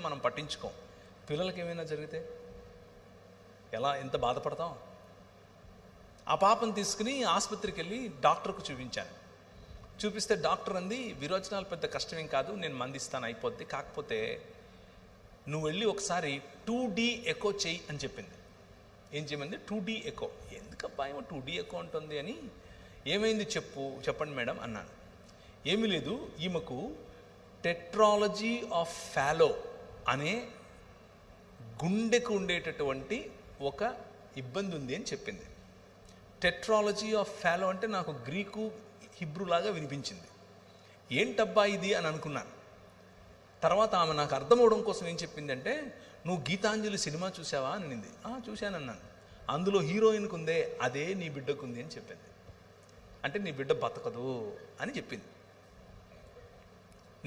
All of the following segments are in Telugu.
మనం పట్టించుకోం. పిల్లలకి ఏమైనా జరిగితే ఎంత బాధపడతాం. ఆ పాపను తీసుకుని ఆసుపత్రికి వెళ్ళి డాక్టర్కు చూపించాను. చూపిస్తే డాక్టర్ అంది, విరోచనాలు పెద్ద కష్టమేం కాదు, నేను మందిస్తాను, అయిపోద్ది, కాకపోతే నువ్వు వెళ్ళి ఒకసారి 2D ఎకో చెయ్యి అని చెప్పింది. ఏం చేయమంది? 2D echo. ఎందుకబ్బా ఏమో 2D ఎకో ఉంటుంది అని. ఏమైంది చెప్పండి మేడం అన్నాను. ఏమీ లేదు, ఈమెకు టెట్రాలజీ ఆఫ్ ఫాలో అనే గుండెకు ఉండేటటువంటి ఒక ఇబ్బంది ఉంది అని చెప్పింది. టెట్రాలజీ ఆఫ్ ఫాలో అంటే నాకు గ్రీకు హిబ్రూలాగా వినిపించింది. ఏంటబ్బా ఇది అని అనుకున్నాను. తర్వాత ఆమె నాకు అర్థమవడం కోసం ఏం చెప్పిందంటే, నువ్వు గీతాంజలి సినిమా చూసావా అని అనింది. చూశానన్నాను. అందులో హీరోయిన్కి ఉందే అదే నీ బిడ్డకు ఉంది అని చెప్పింది. అంటే నీ బిడ్డ బతకదు అని చెప్పింది.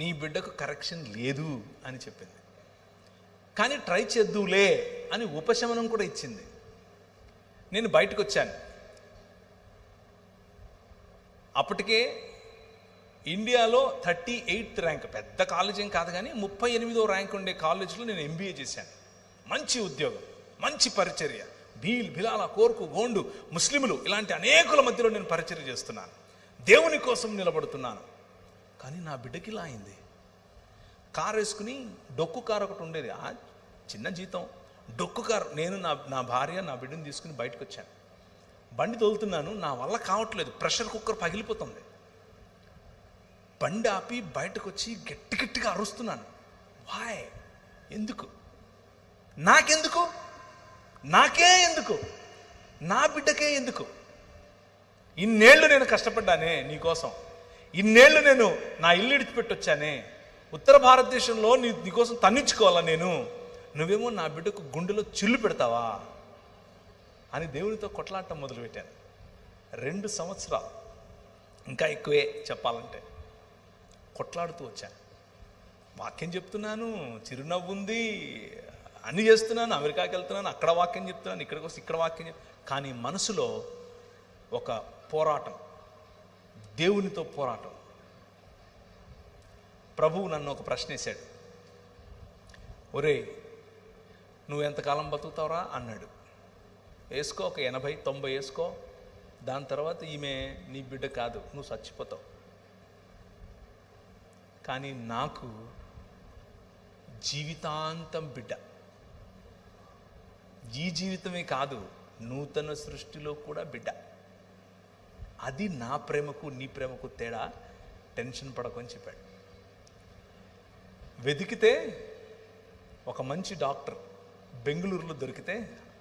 నీ బిడ్డకు కరెక్షన్ లేదు అని చెప్పింది. కానీ ట్రై చేద్దులే అని ఉపశమనం కూడా ఇచ్చింది. నేను బయటకు వచ్చాను. అప్పటికే ఇండియాలో 38th ర్యాంక్, పెద్ద కాలేజ్ ఏం కాదు కానీ 38వ ర్యాంక్ ఉండే కాలేజీలో నేను MBA చేశాను. మంచి ఉద్యోగం, మంచి పరిచర్య, బిలాల, కోర్కు, గోండు, ముస్లింలు ఇలాంటి అనేకుల మధ్యలో నేను పరిచర్య చేస్తున్నాను. దేవుని కోసం నిలబడుతున్నాను. కానీ నా బిడ్డకి ఇలా అయింది. కారు వేసుకుని, డొక్కు కారు ఒకటి ఉండేది, చిన్న జీతం, డొక్కు కారు. నేను నా భార్య నా బిడ్డను తీసుకుని బయటకు వచ్చాను. బండి తోలుతున్నాను, నా వల్ల కావట్లేదు, ప్రెషర్ కుక్కర్ పగిలిపోతుంది. బండి ఆపి బయటకు వచ్చి గట్టిగా అరుస్తున్నాను. వాయ్, ఎందుకు? నాకెందుకు? నాకే ఎందుకు? నా బిడ్డకే ఎందుకు? ఇన్నేళ్ళు నేను కష్టపడ్డానే నీకోసం, ఇన్నేళ్ళు నేను నా ఇల్లు ఇడిచిపెట్టొచ్చానే, ఉత్తర భారతదేశంలో నీకోసం తన్నించుకోవాలా నేను, నువ్వేమో నా బిడ్డకు గుండెలో చిల్లు పెడతావా అని దేవునితో కొట్లాడటం మొదలుపెట్టాను. 2 సంవత్సరాలు, ఇంకా ఎక్కువే చెప్పాలంటే, కొట్లాడుతూ వచ్చాను. వాక్యం చెప్తున్నాను, చిరునవ్వు ఉంది, అన్ని చేస్తున్నాను, అమెరికాకి వెళ్తున్నాను, అక్కడ వాక్యం చెప్తున్నాను, ఇక్కడికి వస్తే ఇక్కడ వాక్యం కానీ మనసులో ఒక పోరాటం, దేవునితో పోరాటం. ప్రభువు నన్ను ఒక ప్రశ్న వేశాడు. ఒరే, నువ్వు ఎంతకాలం బతుకుతావురా అన్నాడు. వేసుకో, ఒక 80-90 వేసుకో, దాని తర్వాత ఈమె నీ బిడ్డ కాదు, నువ్వు చచ్చిపోతావు. కానీ నాకు జీవితాంతం బిడ్డ. ఈ జీవితమే కాదు, నూతన సృష్టిలో కూడా బిడ్డ. అది నా ప్రేమకు నీ ప్రేమకు తేడా. టెన్షన్ పడకొని చెప్పాడు. వెతికితే ఒక మంచి డాక్టర్ బెంగళూరులో దొరికితే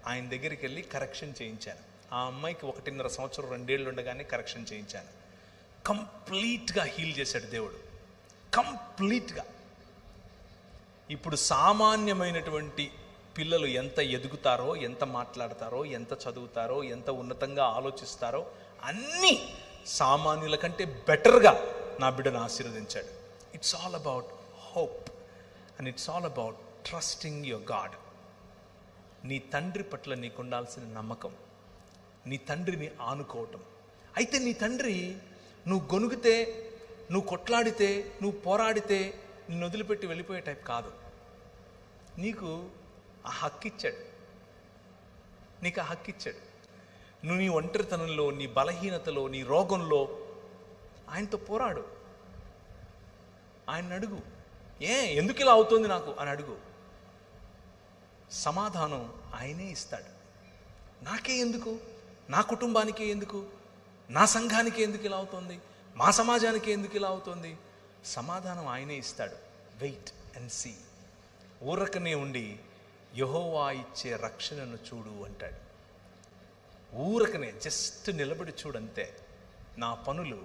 ఆయన దగ్గరికి వెళ్ళి కరెక్షన్ చేయించాను. ఆ అమ్మాయికి 1.5 సంవత్సరం 2 ఏళ్ళు ఉండగానే కరెక్షన్ చేయించాను. కంప్లీట్గా హీల్ చేశాడు దేవుడు, కంప్లీట్గా. ఇప్పుడు సామాన్యమైనటువంటి పిల్లలు ఎంత ఎదుగుతారో, ఎంత మాట్లాడతారో, ఎంత చదువుతారో, ఎంత ఉన్నతంగా ఆలోచిస్తారో, అన్నీ సామాన్యుల కంటే బెటర్గా నా బిడ్డను ఆశీర్వదించాడు. It's all about hope and it's all about trusting your God. నీ తండ్రి పట్ల నీకు ఉండాల్సిన నమ్మకం, నీ తండ్రిని ఆనుకోవటం. అయితే నీ తండ్రి నువ్వు గొనుగితే, నువ్వు కొట్లాడితే, నువ్వు పోరాడితే నిన్ను వదిలిపెట్టి వెళ్ళిపోయే టైప్ కాదు. నీకు ఆ హక్కు ఇచ్చాడు, నీకు ఆ హక్కు ఇచ్చాడు. నువ్వు నీ ఒంటరితనంలో, నీ బలహీనతలో, నీ రోగంలో ఆయనతో పోరాడు. ఆయన అడుగు, ఎందుకు ఇలా అవుతుంది నాకు అని అడుగు. సమాధానం ఆయనే ఇస్తాడు. నాకే ఎందుకు, నా కుటుంబానికే ఎందుకు, నా సంఘానికే ఎందుకు ఇలా అవుతుంది, మా సమాజానికి ఎందుకు ఇలా అవుతుంది, సమాధానం ఆయనే ఇస్తాడు. Wait and see. ఊరకనే ఉండి యెహోవా ఇచ్చే రక్షణను చూడు అంటాడు. ఊరకనే జస్ట్ నిలబడి చూడంతే. నా పనులు,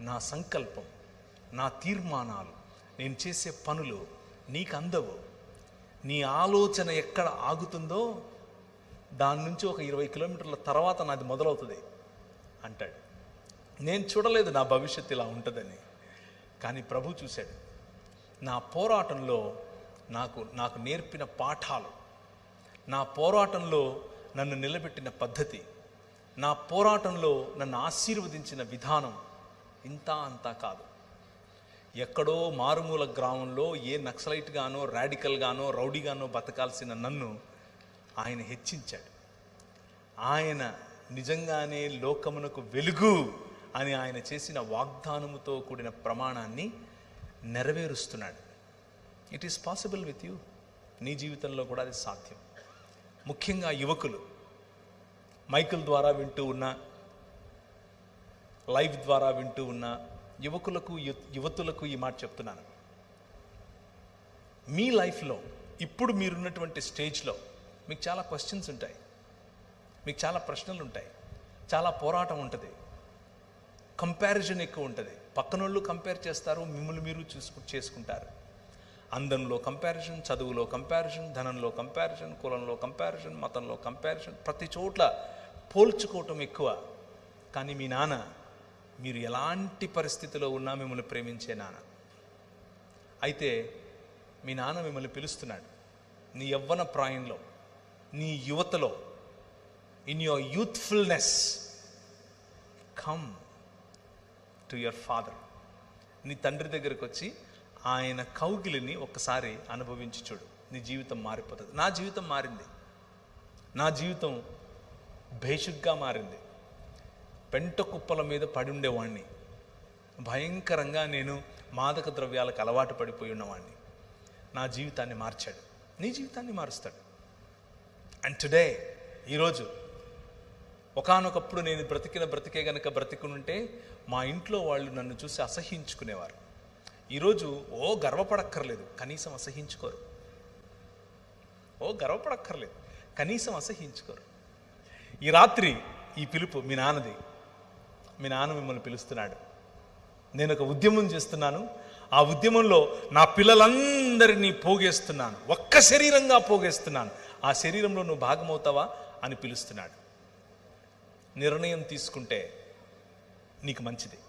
నా సంకల్పం, నా తీర్మానాలు, నేను చేసే పనులు నీకు అందవు. నీ ఆలోచన ఎక్కడ ఆగుతుందో దాని నుంచి ఒక 20 కిలోమీటర్ల తర్వాత నాది మొదలవుతుంది అంటాడు. నేను చూడలేదు నా భవిష్యత్తు ఇలా ఉంటుందని, కానీ ప్రభు చూశాడు. నా పోరాటంలో నాకు నేర్పిన పాఠాలు, నా పోరాటంలో నన్ను నిలబెట్టిన పద్ధతి, నా పోరాటంలో నన్ను ఆశీర్వదించిన విధానం ఇంత అంతా కాదు. ఎక్కడో మారుమూల గ్రామంలో ఏ నక్సలైట్ గానో, రాడికల్ గానో, రౌడీగానో బతకాల్సిన నన్ను ఆయన హెచ్చించాడు. ఆయన నిజంగానే లోకమునకు వెలుగు అని ఆయన చేసిన వాగ్దానముతో కూడిన ప్రమాణాన్ని నెరవేరుస్తున్నాడు. It is possible with you. నీ జీవితంలో కూడా అది సాధ్యం. ముఖ్యంగా యువకులు, మైకుల ద్వారా వింటూ ఉన్న, లైవ్ ద్వారా వింటూ ఉన్న యువకులకు, యువతులకు ఈ మాట చెప్తున్నాను. మీ లైఫ్లో ఇప్పుడు మీరున్నటువంటి స్టేజ్లో మీకు చాలా క్వశ్చన్స్ ఉంటాయి, మీకు చాలా ప్రశ్నలు ఉంటాయి, చాలా పోరాటం ఉంటుంది, కంపారిజన్ ఎక్కువ ఉంటుంది. పక్కనోళ్ళు కంపేర్ చేస్తారు, మిమ్మల్ని మీరు చేసుకుంటారు. అందంలో కంపారిజన్, చదువులో కంపారిజన్, ధనంలో కంపారిజన్, కులంలో కంపారిజన్, మతంలో కంపారిజన్, ప్రతి చోట్ల పోల్చుకోవటం ఎక్కువ. కానీ మీ నాన్న, మీరు ఎలాంటి పరిస్థితిలో ఉన్నా మిమ్మల్ని ప్రేమించే నాన్న. అయితే మీ నాన్న మిమ్మల్ని పిలుస్తున్నాడు. నీ యవ్వన ప్రాయంలో, నీ యువతలో, in your youthfulness, come to your father. నీ తండ్రి దగ్గరకు వచ్చి ఆయన కౌగిలిని ఒక్కసారి అనుభవించి చూడు. నీ జీవితం మారిపోతుంది. నా జీవితం మారింది. నా జీవితం భేషుగ్గా మారింది. పెంట కుప్పల మీద పడి ఉండేవాడిని. భయంకరంగా నేను మాదక ద్రవ్యాలకు అలవాటు పడిపోయి ఉన్నవాడిని. నా జీవితాన్ని మార్చాడు. నీ జీవితాన్ని మారుస్తాడు. అండ్ టుడే, ఈరోజు, ఒకానొకప్పుడు నేను బ్రతికే గనక బ్రతికునుంటే మా ఇంట్లో వాళ్ళు నన్ను చూసి అసహ్యించుకునేవారు. ఈరోజు గర్వపడక్కర్లేదు, కనీసం అసహ్యించుకోరు. గర్వపడక్కర్లేదు, కనీసం అసహ్యించుకోరు. ఈ రాత్రి ఈ పిలుపు మీ నాన్నది. మీ నాన్న మిమ్మల్ని పిలుస్తున్నాడు. నేను ఒక ఉద్యమం చేస్తున్నాను. ఆ ఉద్యమంలో నా పిల్లలందరినీ పోగేస్తున్నాను, ఒక్క శరీరంగా పోగేస్తున్నాను. ఆ శరీరంలో నువ్వు భాగమవుతావా అని పిలుస్తున్నాడు. నిర్ణయం తీసుకుంటే నీకు మంచిది.